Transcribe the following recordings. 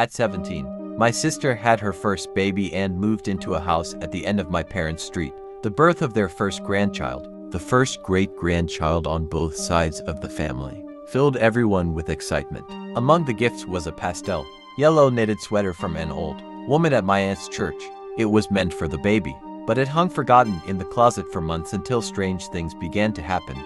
At 17, my sister had her first baby and moved into a house at the end of my parents' street. The birth of their first grandchild, the first great-grandchild on both sides of the family, filled everyone with excitement. Among the gifts was a pastel, yellow knitted sweater from an old woman at my aunt's church. It was meant for the baby, but it hung forgotten in the closet for months until strange things began to happen.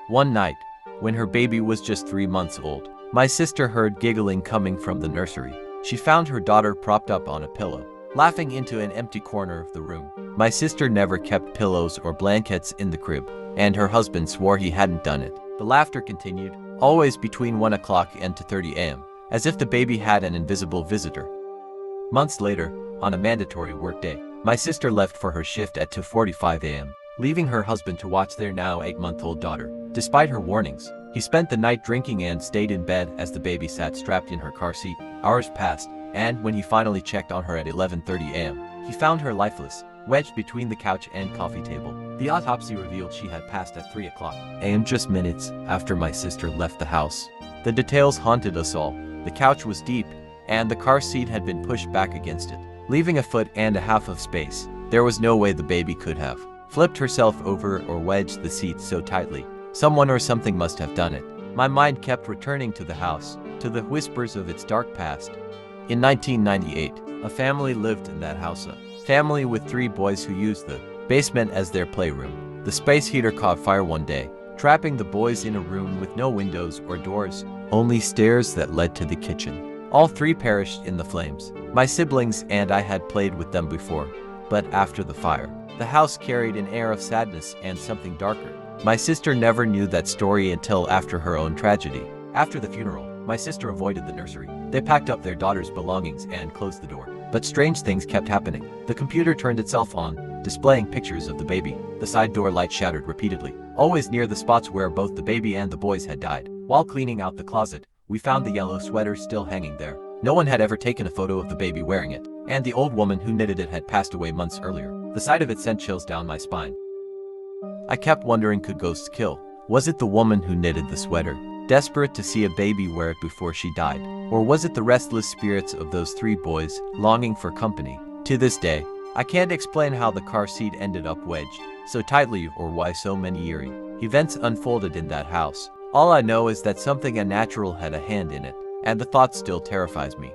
One night, when her baby was just 3 months old, my sister heard giggling coming from the nursery. She found her daughter propped up on a pillow, laughing into an empty corner of the room. My sister never kept pillows or blankets in the crib, and her husband swore he hadn't done it. The laughter continued, always between 1 o'clock and 2:30 a.m., as if the baby had an invisible visitor. Months later, on a mandatory workday, my sister left for her shift at 2:45 a.m., leaving her husband to watch their now 8-month-old daughter. Despite her warnings, he spent the night drinking and stayed in bed as the baby sat strapped in her car seat. Hours passed, and when he finally checked on her at 11:30 a.m., he found her lifeless, wedged between the couch and coffee table. The autopsy revealed she had passed at 3 o'clock a.m. just minutes after my sister left the house. The details haunted us all. The couch was deep, and the car seat had been pushed back against it, leaving 1.5 feet of space. There was no way the baby could have flipped herself over or wedged the seat so tightly. Someone or something must have done it. My mind kept returning to the house, to the whispers of its dark past. In 1998, a family lived in that house, a family with 3 boys who used the basement as their playroom. The space heater caught fire one day, trapping the boys in a room with no windows or doors, only stairs that led to the kitchen. All 3 perished in the flames. My siblings and I had played with them before, but after the fire, the house carried an air of sadness and something darker. My sister never knew that story until after her own tragedy. After the funeral, my sister avoided the nursery. They packed up their daughter's belongings and closed the door. But strange things kept happening. The computer turned itself on, displaying pictures of the baby. The side door light shattered repeatedly, always near the spots where both the baby and the boys had died. While cleaning out the closet, we found the yellow sweater still hanging there. No one had ever taken a photo of the baby wearing it, and the old woman who knitted it had passed away months earlier. The sight of it sent chills down my spine. I kept wondering, could ghosts kill? Was it the woman who knitted the sweater, desperate to see a baby wear it before she died? Or was it the restless spirits of those 3 boys, longing for company? To this day, I can't explain how the car seat ended up wedged so tightly or why so many eerie events unfolded in that house. All I know is that something unnatural had a hand in it, and the thought still terrifies me.